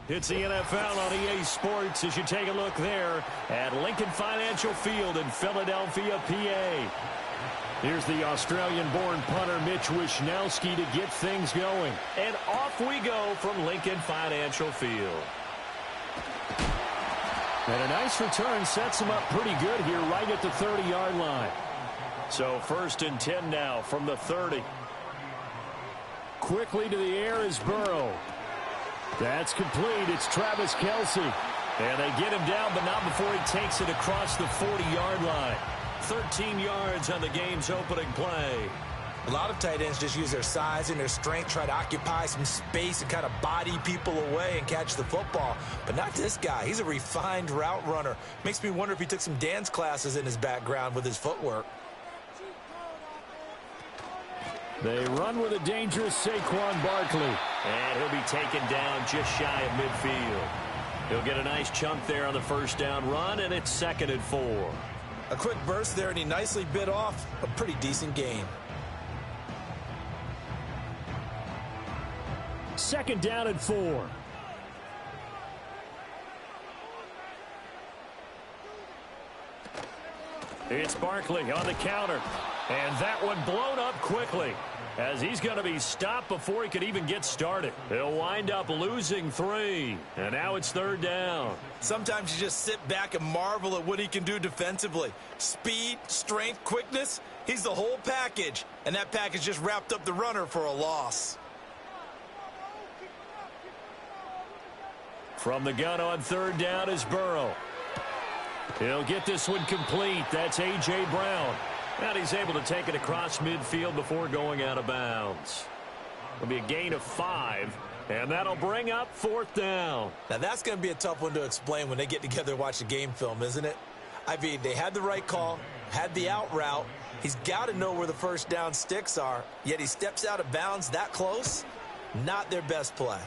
It's the NFL on EA Sports as you take a look there at Lincoln Financial Field in Philadelphia, PA. Here's the Australian-born punter Mitch Wishnowsky to get things going. And off we go from Lincoln Financial Field. And a nice return sets him up pretty good here right at the 30-yard line. So 1st and 10 now from the 30. Quickly to the air is Burrow. That's complete. It's Travis Kelce. And they get him down, but not before he takes it across the 40-yard line. 13 yards on the game's opening play. A lot of tight ends just use their size and their strength, try to occupy some space and kind of body people away and catch the football. But not this guy. He's a refined route runner. Makes me wonder if he took some dance classes in his background with his footwork. They run with a dangerous Saquon Barkley. And he'll be taken down just shy of midfield. He'll get a nice chunk there on the first down run, and it's 2nd and 4. A quick burst there, and he nicely bit off a pretty decent gain. 2nd down and 4. It's Barkley on the counter. And that one blown up quickly as he's going to be stopped before he could even get started. He'll wind up losing 3. And now it's 3rd down. Sometimes you just sit back and marvel at what he can do defensively. Speed, strength, quickness. He's the whole package. And that package just wrapped up the runner for a loss. From the gun on 3rd down is Burrow. He'll get this one complete. That's A.J. Brown. And he's able to take it across midfield before going out of bounds. It'll be a gain of 5, and that'll bring up 4th down. Now, that's going to be a tough one to explain when they get together and watch the game film, isn't it? I mean, they had the right call, had the out route. He's got to know where the first down sticks are, yet he steps out of bounds that close. Not their best play.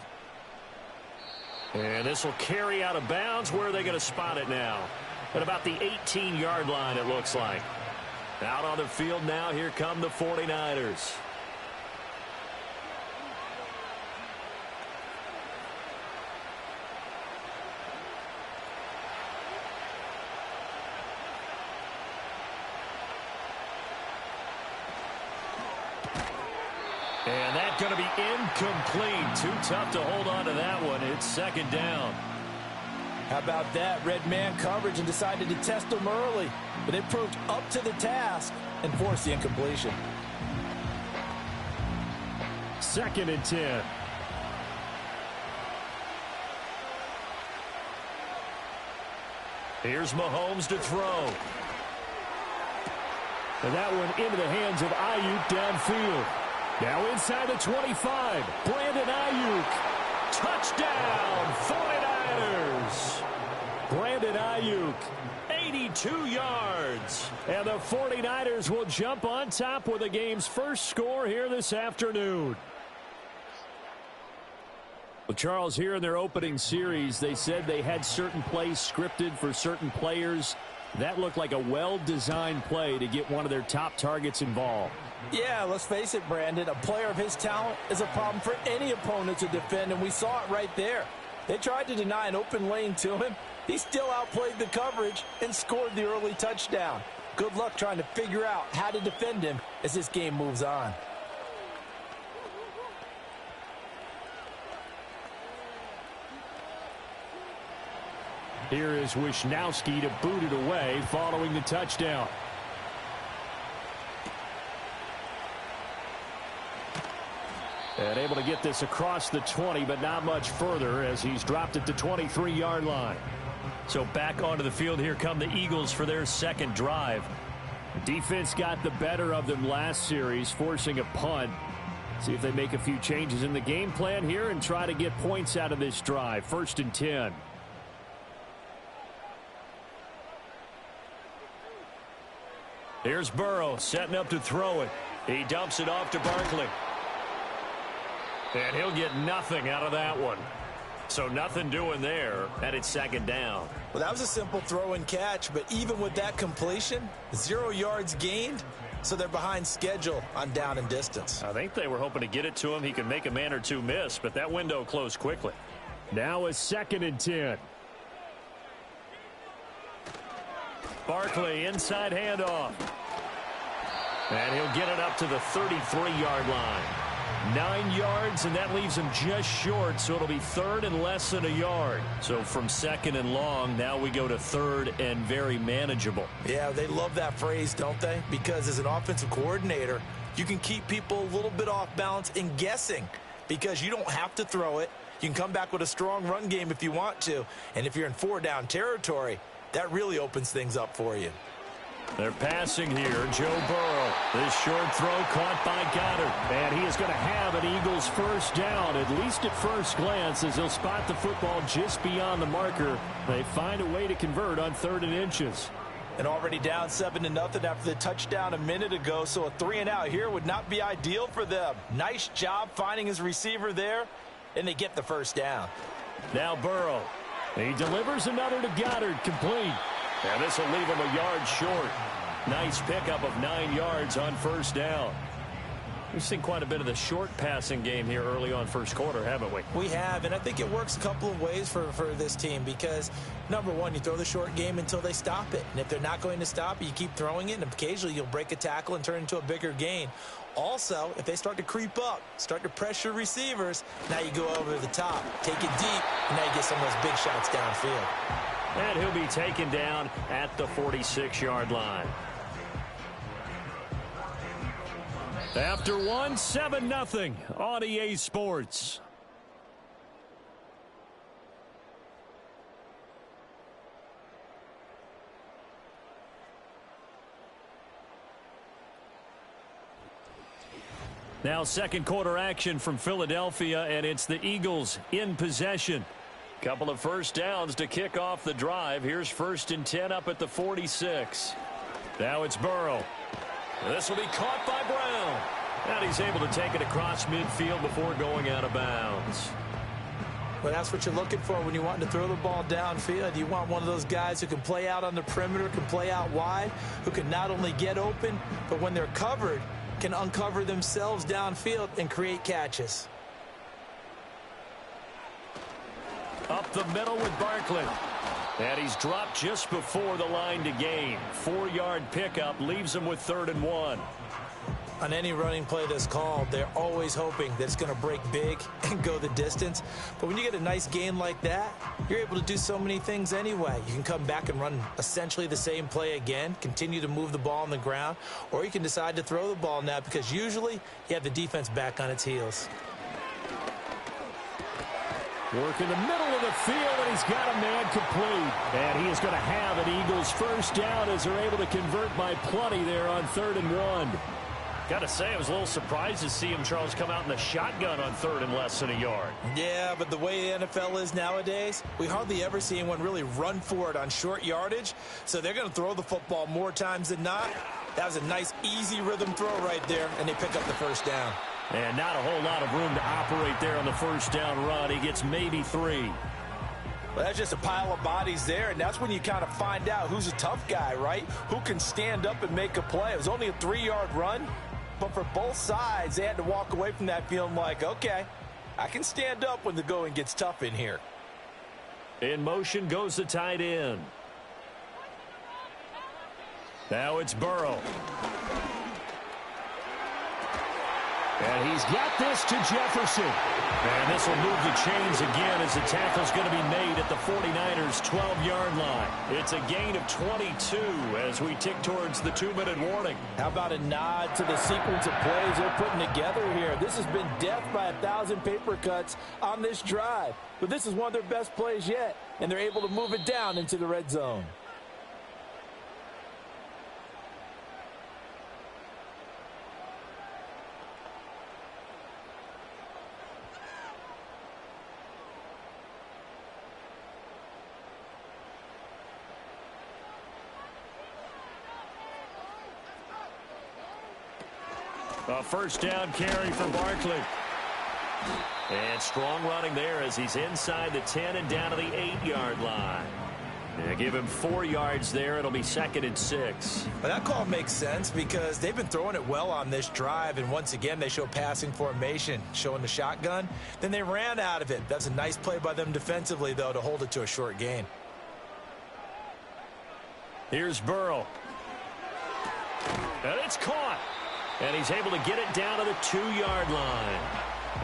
And this will carry out of bounds. Where are they going to spot it now? At about the 18-yard line, it looks like. Out on the field now, here come the 49ers. And that's going to be incomplete. Too tough to hold on to that one. It's 2nd down. How about that? Red man coverage and decided to test them early. But they proved up to the task and forced the incompletion. 2nd and 10. Here's Mahomes to throw. And that one into the hands of Ayuk downfield. Now inside the 25. Brandon Ayuk. Touchdown, 49ers. Brandon Ayuk, 82 yards. And the 49ers will jump on top with the game's first score here this afternoon. Well, Charles, here in their opening series, they said they had certain plays scripted for certain players. That looked like a well-designed play to get one of their top targets involved. Yeah, let's face it, Brandon. A player of his talent is a problem for any opponent to defend, and we saw it right there. They tried to deny an open lane to him. He still outplayed the coverage and scored the early touchdown. Good luck trying to figure out how to defend him as this game moves on. Here is Wishnowsky to boot it away following the touchdown. And able to get this across the 20, but not much further as he's dropped at the 23-yard line. So back onto the field, here come the Eagles for their second drive. Defense got the better of them last series, forcing a punt. See if they make a few changes in the game plan here and try to get points out of this drive. 1st and 10. Here's Burrow setting up to throw it. He dumps it off to Barkley. And he'll get nothing out of that one. So nothing doing there, and it's 2nd down. Well, that was a simple throw and catch, but even with that completion, 0 yards gained, so they're behind schedule on down and distance. I think they were hoping to get it to him. He could make a man or two miss, but that window closed quickly. Now a 2nd and 10. Barkley, inside handoff. And he'll get it up to the 33-yard line. 9 yards, and that leaves him just short, so it'll be 3rd and less than a yard. So from 2nd and long, now we go to 3rd and very manageable. Yeah, they love that phrase, don't they? Because as an offensive coordinator, you can keep people a little bit off balance and guessing because you don't have to throw it. You can come back with a strong run game if you want to. And if you're in 4-down territory, that really opens things up for you. They're passing here. Joe Burrow. This short throw caught by Goddard. And he is going to have an Eagles first down, at least at first glance, as he'll spot the football just beyond the marker. They find a way to convert on 3rd and inches. And already down 7-0 after the touchdown a minute ago, so a 3-and-out here would not be ideal for them. Nice job finding his receiver there, and they get the first down. Now Burrow. He delivers another to Goddard, complete. And this will leave him a yard short. Nice pickup of 9 yards on first down. We've seen quite a bit of the short passing game here early on first quarter, haven't we? We have, and I think it works a couple of ways for this team because, number one, you throw the short game until they stop it. And if they're not going to stop it, you keep throwing it, and occasionally you'll break a tackle and turn it into a bigger gain. Also, if they start to creep up, start to pressure receivers, now you go over the top, take it deep, and now you get some of those big shots downfield. And he'll be taken down at the 46-yard line. After 7-0 on EA Sports. Now second quarter action from Philadelphia, and it's the Eagles in possession. Couple of first downs to kick off the drive. Here's 1st and 10 up at the 46. Now it's Burrow. This will be caught by Brown. And he's able to take it across midfield before going out of bounds. Well, that's what you're looking for when you want to throw the ball downfield. You want one of those guys who can play out on the perimeter, can play out wide, who can not only get open, but when they're covered, can uncover themselves downfield and create catches. Up the middle with Barkley. And he's dropped just before the line to gain. 4-yard pickup leaves him with 3rd and 1. On any running play that's called, they're always hoping that it's going to break big and go the distance. But when you get a nice gain like that, you're able to do so many things anyway. You can come back and run essentially the same play again, continue to move the ball on the ground, or you can decide to throw the ball now because usually you have the defense back on its heels. Work in the middle of the field, and he's got a man complete. And he is going to have an Eagles first down as they're able to convert by plenty there on 3rd and 1. Got to say, I was a little surprised to see him, Charles, come out in the shotgun on 3rd and less than a yard. Yeah, but the way the NFL is nowadays, we hardly ever see anyone really run for it on short yardage. So they're going to throw the football more times than not. That was a nice, easy rhythm throw right there, and they pick up the first down. And not a whole lot of room to operate there on the first down run. He gets maybe 3. Well, that's just a pile of bodies there, and that's when you kind of find out who's a tough guy, right? Who can stand up and make a play. It was only a 3-yard run, but for both sides, they had to walk away from that feeling like, okay, I can stand up when the going gets tough in here. In motion goes the tight end. Now it's Burrow. And he's got this to Jefferson. And this will move the chains again as the tackle's going to be made at the 49ers' 12-yard line. It's a gain of 22 as we tick towards the 2-minute warning. How about a nod to the sequence of plays they're putting together here? This has been death by 1,000 paper cuts on this drive. But this is one of their best plays yet, and they're able to move it down into the red zone. A first down carry for Barkley. And strong running there as he's inside the 10 and down to the 8-yard line. Yeah, give him 4 yards there. It'll be 2nd and 6. Well, that call makes sense because they've been throwing it well on this drive, and once again they show passing formation, showing the shotgun. Then they ran out of it. That's a nice play by them defensively, though, to hold it to a short gain. Here's Burrow. And it's caught. And he's able to get it down to the 2-yard line.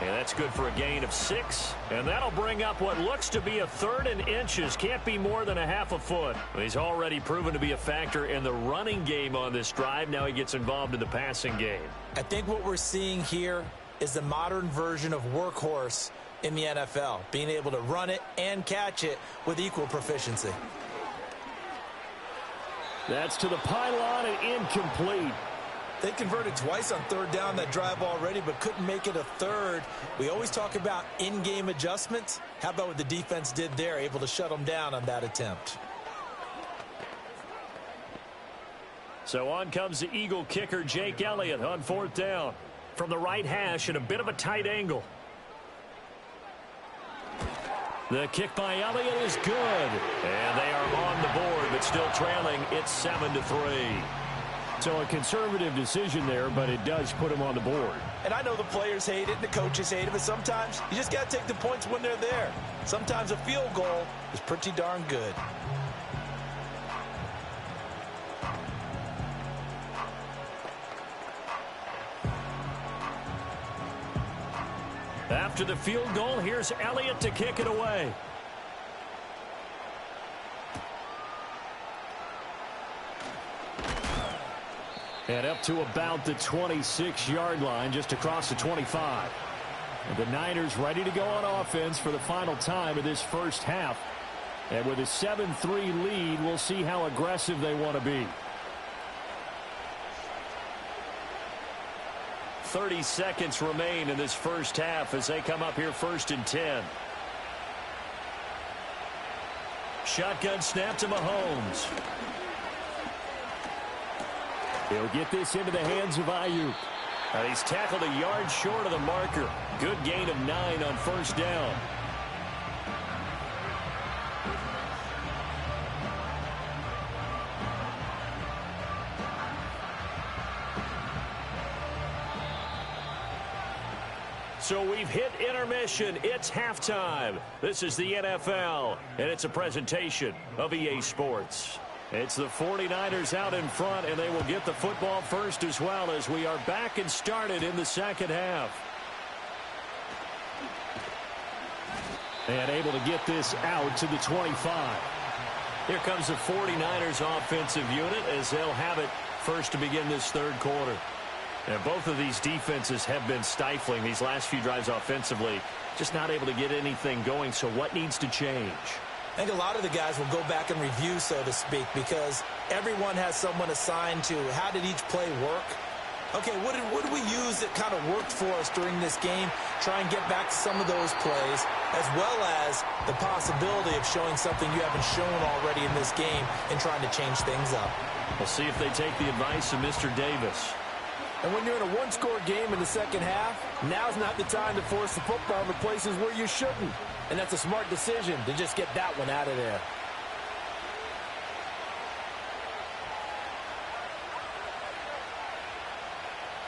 And that's good for a gain of 6. And that'll bring up what looks to be a 3rd and inches. Can't be more than a half a foot. He's already proven to be a factor in the running game on this drive. Now he gets involved in the passing game. I think what we're seeing here is the modern version of workhorse in the NFL, being able to run it and catch it with equal proficiency. That's to the pylon and incomplete. They converted twice on 3rd down that drive already, but couldn't make it a 3rd. We always talk about in-game adjustments. How about what the defense did there, able to shut them down on that attempt? So on comes the Eagle kicker, Jake Elliott, on 4th down. From the right hash and a bit of a tight angle. The kick by Elliott is good. And they are on the board, but still trailing. It's 7-3. So a conservative decision there, but it does put him on the board. And I know the players hate it and the coaches hate it, but sometimes you just got to take the points when they're there. Sometimes a field goal is pretty darn good. After the field goal, here's Elliott to kick it away. And up to about the 26-yard line, just across the 25. And the Niners ready to go on offense for the final time of this first half. And with a 7-3 lead, we'll see how aggressive they want to be. 30 seconds remain in this first half as they come up here 1st and 10. Shotgun snap to Mahomes. He'll get this into the hands of Ayuk. And he's tackled a yard short of the marker. Good gain of 9 on 1st down. So we've hit intermission. It's halftime. This is the NFL, and it's a presentation of EA Sports. It's the 49ers out in front, and they will get the football first as well as we are back and started in the second half. And able to get this out to the 25. Here comes the 49ers offensive unit as they'll have it first to begin this 3rd quarter. And both of these defenses have been stifling these last few drives offensively. Just not able to get anything going, so what needs to change? I think a lot of the guys will go back and review, so to speak, because everyone has someone assigned to how did each play work. Okay, what did we use that kind of worked for us during this game? Try and get back to some of those plays, as well as the possibility of showing something you haven't shown already in this game and trying to change things up. We'll see if they take the advice of Mr. Davis. And when you're in a one-score game in the second half, now's not the time to force the football to places where you shouldn't. And that's a smart decision to just get that one out of there.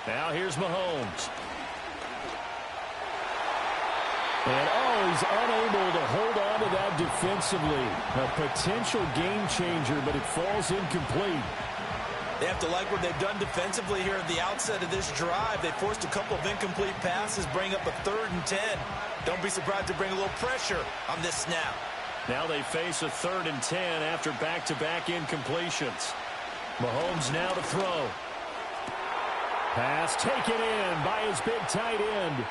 Now here's Mahomes. And he's unable to hold on to that defensively. A potential game changer, but it falls incomplete. They have to like what they've done defensively here at the outset of this drive. They forced a couple of incomplete passes, bring up a 3rd and 10. Don't be surprised to bring a little pressure on this snap. Now they face a 3rd and 10 after back-to-back incompletions. Mahomes now to throw. Pass taken in by his big tight end.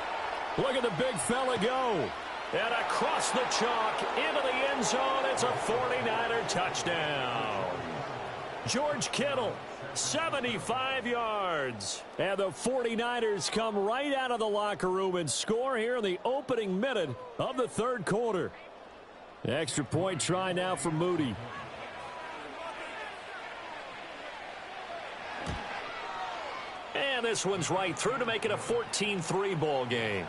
Look at the big fella go. And across the chalk into the end zone. It's a 49er touchdown. George Kittle, 75 yards. And the 49ers come right out of the locker room and score here in the opening minute of the 3rd quarter. Extra point try now for Moody. And this one's right through to make it a 14-3 ball game.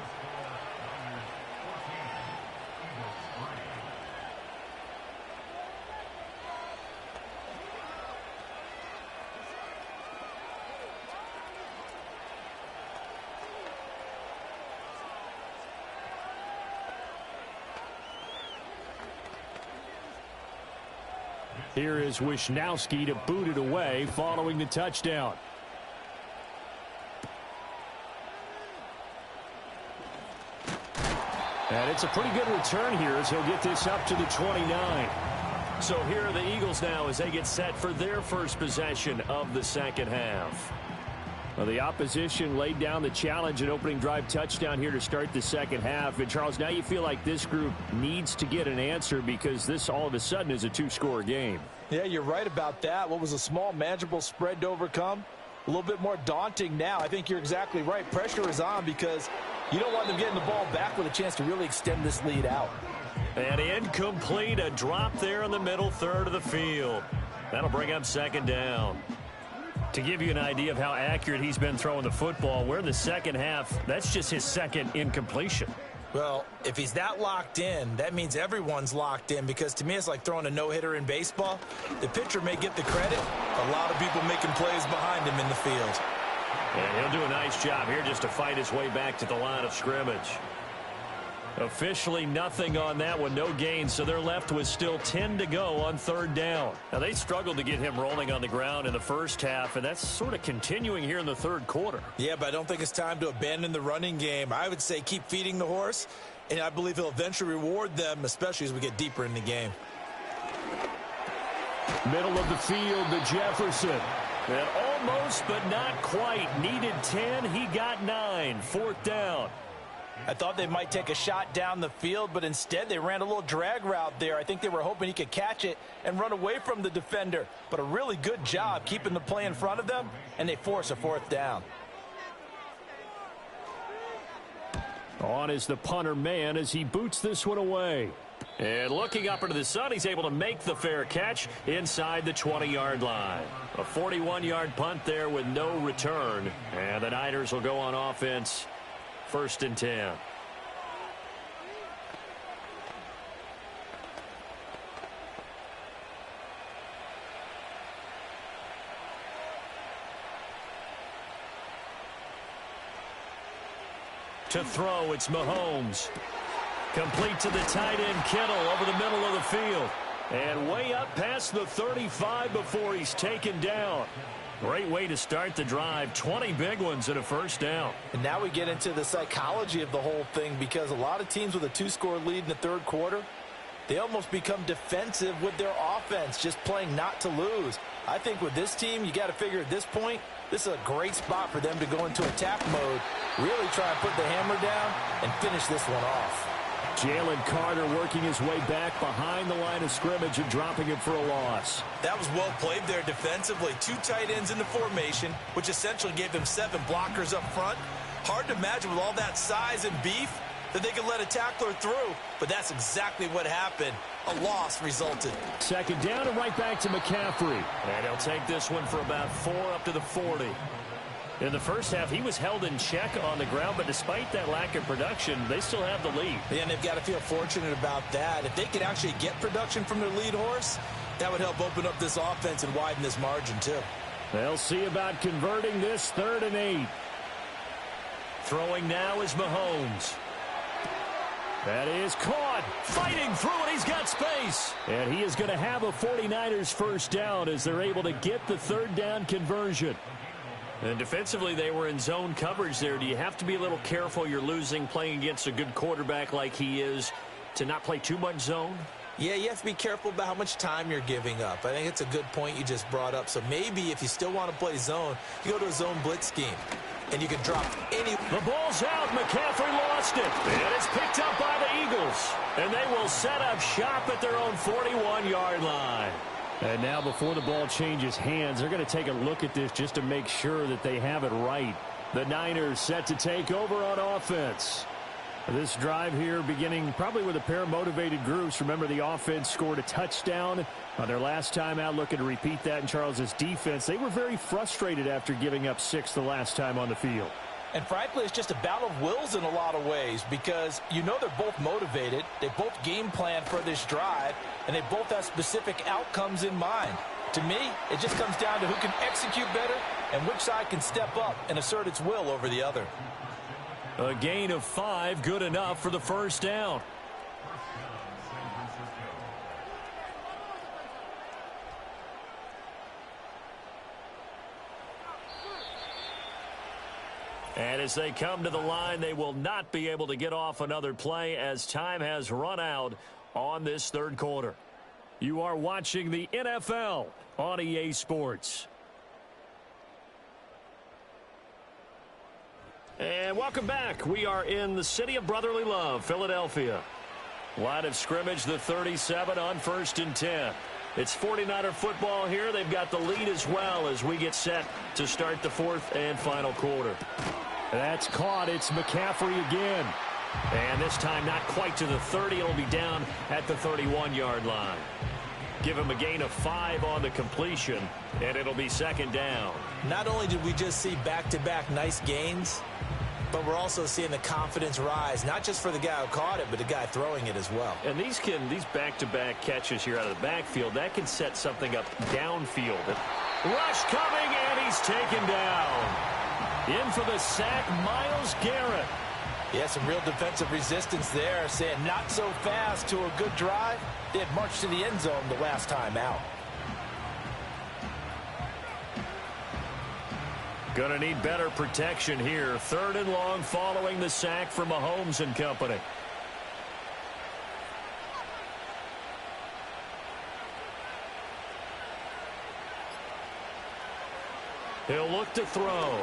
Here is Wisnowski to boot it away following the touchdown. And it's a pretty good return here as he'll get this up to the 29. So here are the Eagles now as they get set for their first possession of the second half. Well, the opposition laid down the challenge and opening drive touchdown here to start the second half. And, Charles, now you feel like this group needs to get an answer because this all of a sudden is a two-score game. Yeah, you're right about that. What was a small, manageable spread to overcome? A little bit more daunting now. I think you're exactly right. Pressure is on because you don't want them getting the ball back with a chance to really extend this lead out. And incomplete, a drop there in the middle third of the field. That'll bring up second down. To give you an idea of how accurate he's been throwing the football, we're in the second half. That's just his second incompletion. Well, if he's that locked in, that means everyone's locked in because to me it's like throwing a no-hitter in baseball. The pitcher may get the credit. A lot of people making plays behind him in the field. And he'll do a nice job here just to fight his way back to the line of scrimmage. Officially nothing on that one, no gain, so they're left with still 10 to go on third down. Now, they struggled to get him rolling on the ground in the first half, and that's sort of continuing here in the third quarter. Yeah, but I don't think it's time to abandon the running game. I would say keep feeding the horse, and I believe he'll eventually reward them, especially as we get deeper in the game. Middle of the field to Jefferson. And almost, but not quite. Needed 10, he got 9. Fourth down. I thought they might take a shot down the field, but instead they ran a little drag route there. I think they were hoping he could catch it and run away from the defender. But a really good job keeping the play in front of them, and they force a fourth down. On is the punter man as he boots this one away. And looking up into the sun, he's able to make the fair catch inside the 20-yard line. A 41-yard punt there with no return. And the Niners will go on offense. First and 10. To throw, it's Mahomes. Complete to the tight end, Kittle, over the middle of the field. And way up past the 35 before he's taken down. Great way to start the drive. 20 big ones and a first down. And now we get into the psychology of the whole thing because a lot of teams with a two-score lead in the third quarter, they almost become defensive with their offense, just playing not to lose. I think with this team, you got to figure at this point, this is a great spot for them to go into attack mode, really try and put the hammer down and finish this one off. Jalen Carter working his way back behind the line of scrimmage and dropping it for a loss. That was well played there defensively. 2 tight ends in the formation, which essentially gave them 7 blockers up front. Hard to imagine with all that size and beef that they could let a tackler through, but that's exactly what happened. A loss resulted. Second down and right back to McCaffrey. And he'll take this one for about 4 up to the 40. In the first half, he was held in check on the ground, but despite that lack of production, they still have the lead. And they've got to feel fortunate about that. If they could actually get production from their lead horse, that would help open up this offense and widen this margin too. They'll see about converting this 3rd and 8. Throwing now is Mahomes. That is caught. Fighting through it. He's got space. And he is going to have a 49ers first down as they're able to get the 3rd down conversion. And defensively, they were in zone coverage there. Do you have to be a little careful? You're losing playing against a good quarterback like he is to not play too much zone? Yeah, you have to be careful about how much time you're giving up. I think it's a good point you just brought up. So maybe if you still want to play zone, you go to a zone blitz scheme. And you can drop any. The ball's out. McCaffrey lost it. And it's picked up by the Eagles. And they will set up shop at their own 41-yard line. And now before the ball changes hands, they're going to take a look at this just to make sure that they have it right. The Niners set to take over on offense. This drive here beginning probably with a pair of motivated groups. Remember, the offense scored a touchdown on their last time out, looking to repeat that in Charles's defense. They were very frustrated after giving up 6 the last time on the field. And frankly, it's just a battle of wills in a lot of ways because you know they're both motivated. They both game plan for this drive, and they both have specific outcomes in mind. To me, it just comes down to who can execute better and which side can step up and assert its will over the other. A gain of 5, good enough for the first down. And as they come to the line, they will not be able to get off another play as time has run out on this third quarter. You are watching the NFL on EA Sports. And welcome back. We are in the city of brotherly love, Philadelphia. Line of scrimmage, the 37 on 1st and 10. It's 49er football here. They've got the lead as well as we get set to start the fourth and final quarter. That's caught. It's McCaffrey again. And this time not quite to the 30. It'll be down at the 31-yard line. Give him a gain of 5 on the completion, and it'll be second down. Not only did we just see back-to-back nice gains, but we're also seeing the confidence rise, not just for the guy who caught it, but the guy throwing it as well. And these back-to-back catches here out of the backfield, that can set something up downfield. Rush coming, and he's taken down. In for the sack, Myles Garrett. Yeah, some real defensive resistance there, saying not so fast to a good drive. They had marched to the end zone the last time out. Going to need better protection here. 3rd and long following the sack from Mahomes and company. He'll look to throw.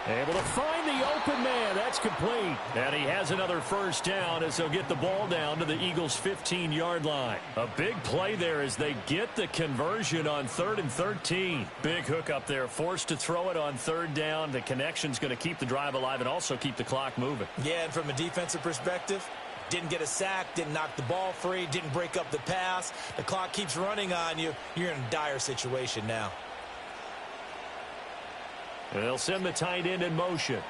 Able to find the open man. That's complete. And he has another first down as they'll get the ball down to the Eagles' 15-yard line. A big play there as they get the conversion on 3rd and 13. Big hook up there. Forced to throw it on 3rd down. The connection's going to keep the drive alive and also keep the clock moving. Yeah, and from a defensive perspective, didn't get a sack, didn't knock the ball free, didn't break up the pass. The clock keeps running on you. You're in a dire situation now. They'll send the tight end in motion.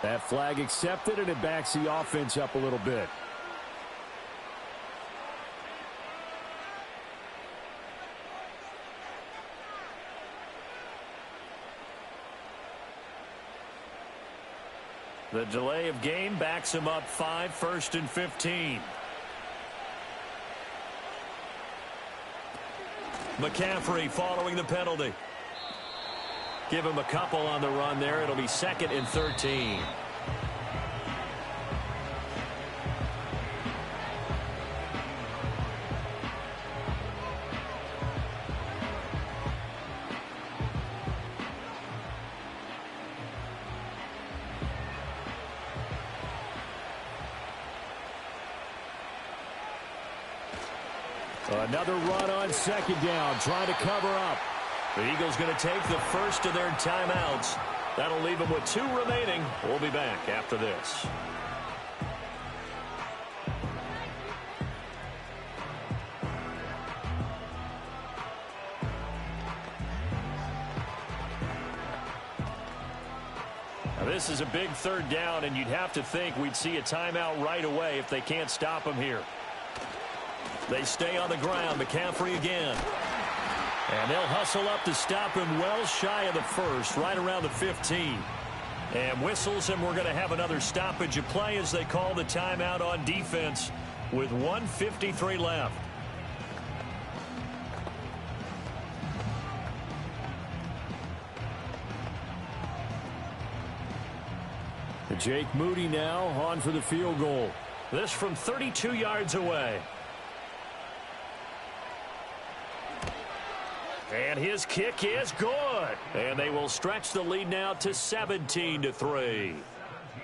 That flag accepted, and it backs the offense up a little bit. The delay of game backs him up 5, 1st and 15. McCaffrey following the penalty. Give him a couple on the run there. It'll be 2nd and 13. Another run on 2nd down, trying to cover up. The Eagles going to take the first of their timeouts. That'll leave them with 2 remaining. We'll be back after this. Now this is a big 3rd down, and you'd have to think we'd see a timeout right away if they can't stop them here. They stay on the ground. McCaffrey again. And they'll hustle up to stop him well shy of the 1st, right around the 15. And whistles, and we're going to have another stoppage of play as they call the timeout on defense with 1:53 left. Jake Moody now on for the field goal. This from 32 yards away. And his kick is good. And they will stretch the lead now to 17-3.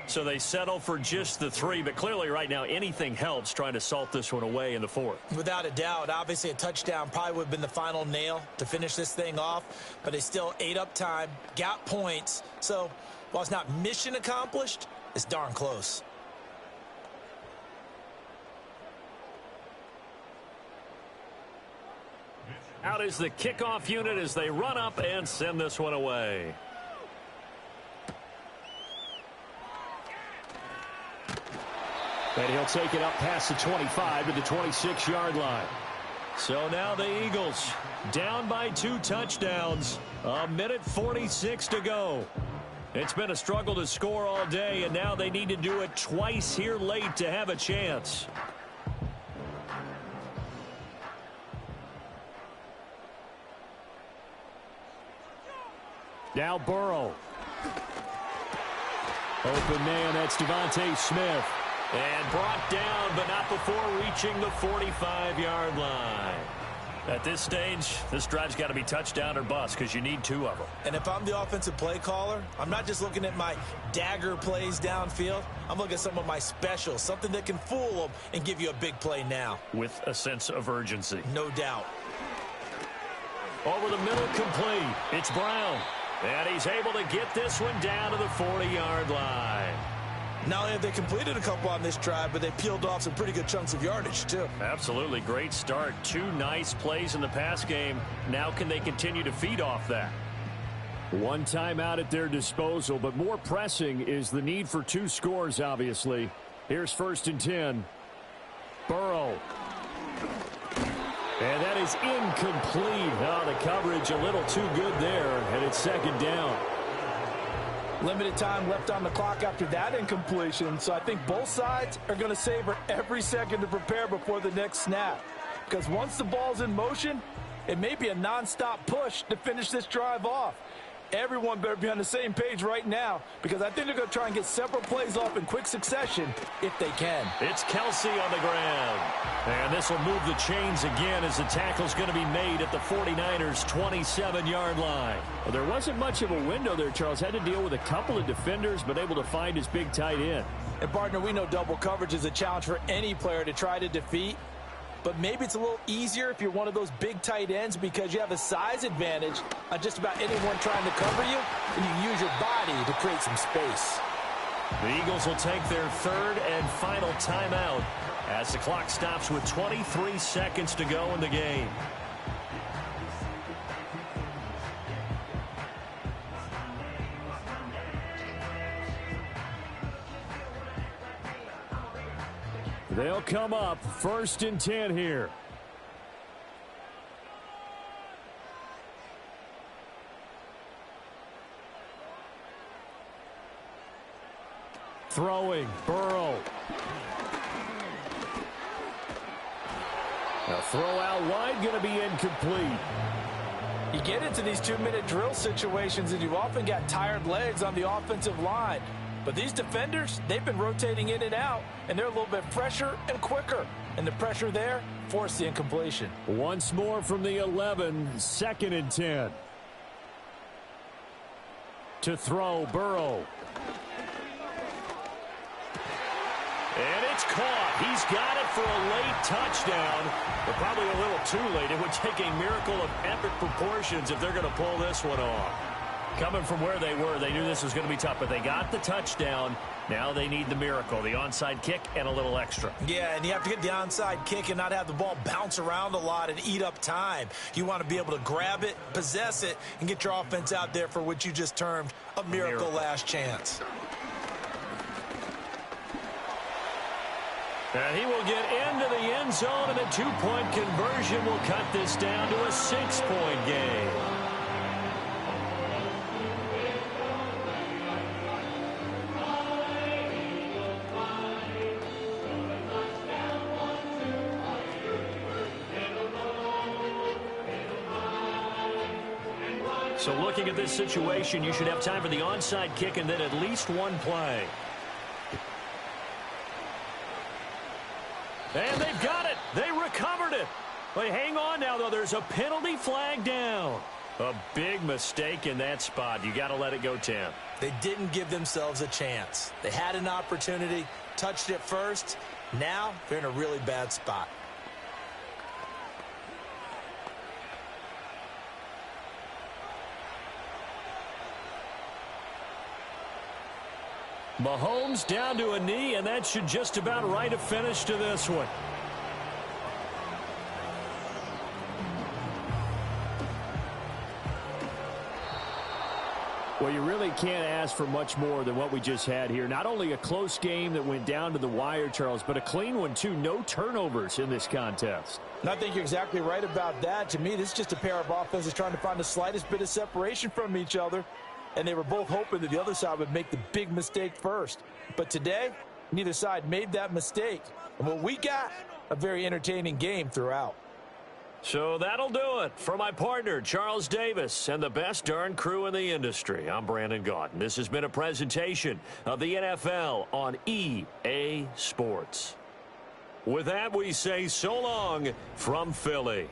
So they settle for just the 3, but clearly right now anything helps trying to salt this one away in the 4th. Without a doubt, obviously a touchdown probably would have been the final nail to finish this thing off, but they still ate up time, got points. So while it's not mission accomplished, it's darn close. Out is the kickoff unit as they run up and send this one away. And he'll take it up past the 25 to the 26-yard line. So now the Eagles down by 2 touchdowns. 1:46 to go. It's been a struggle to score all day, and now they need to do it twice here late to have a chance. Now Burrow. Open man, that's Devontae Smith. And brought down, but not before reaching the 45-yard line. At this stage, this drive's got to be touchdown or bust because you need two of them. And if I'm the offensive play caller, I'm not just looking at my dagger plays downfield. I'm looking at some of my specials, something that can fool them and give you a big play now. With a sense of urgency. No doubt. Over the middle, complete. It's Brown. And he's able to get this one down to the 40-yard line. Not only have they completed a couple on this drive, but they peeled off some pretty good chunks of yardage, too. Absolutely. Great start. Two nice plays in the pass game. Now can they continue to feed off that? One timeout at their disposal, but more pressing is the need for two scores, obviously. Here's 1st and 10. Burrow. And that is incomplete. Oh, the coverage a little too good there, and it's 2nd down. Limited time left on the clock after that incompletion, so I think both sides are going to savor every second to prepare before the next snap. Because once the ball's in motion, it may be a nonstop push to finish this drive off. Everyone better be on the same page right now, because I think they're going to try and get several plays off in quick succession if they can. It's Kelsey on the ground. And this will move the chains again as the tackle's going to be made at the 49ers' 27-yard line. Well, there wasn't much of a window there, Charles. Had to deal with a couple of defenders, but able to find his big tight end. And, partner, we know double coverage is a challenge for any player to try to defeat. But maybe it's a little easier if you're one of those big tight ends because you have a size advantage on just about anyone trying to cover you, and you can use your body to create some space. The Eagles will take their 3rd and final timeout as the clock stops with 23 seconds to go in the game. They'll come up 1st and 10 here. Throwing, Burrow. A throw out wide, going to be incomplete. You get into these 2-minute drill situations, and you've often got tired legs on the offensive line. But these defenders, they've been rotating in and out, and they're a little bit fresher and quicker. And the pressure there forced the incompletion. Once more from the 11, 2nd and 10. To throw, Burrow. And it's caught. He's got it for a late touchdown, but probably a little too late. It would take a miracle of epic proportions if they're going to pull this one off. Coming from where they were, they knew this was going to be tough, but they got the touchdown. Now they need the miracle, the onside kick and a little extra. Yeah, and you have to get the onside kick and not have the ball bounce around a lot and eat up time. You want to be able to grab it, possess it, and get your offense out there for what you just termed a miracle last chance. And he will get into the end zone, and a 2-point conversion will cut this down to a 6-point game. So looking at this situation, you should have time for the onside kick and then at least one play. And they've got it. They recovered it. But hang on now, though. There's a penalty flag down. A big mistake in that spot. You got to let it go, Tim. They didn't give themselves a chance. They had an opportunity, touched it first. Now they're in a really bad spot. Mahomes down to a knee, and that should just about write a finish to this one. Well, you really can't ask for much more than what we just had here. Not only a close game that went down to the wire, Charles, but a clean one, too. No turnovers in this contest. And I think you're exactly right about that. To me, this is just a pair of offenses trying to find the slightest bit of separation from each other. And they were both hoping that the other side would make the big mistake first. But today, neither side made that mistake. And what we got, a very entertaining game throughout. So that'll do it for my partner, Charles Davis, and the best darn crew in the industry. I'm Brandon Gaudin. This has been a presentation of the NFL on EA Sports. With that, we say so long from Philly.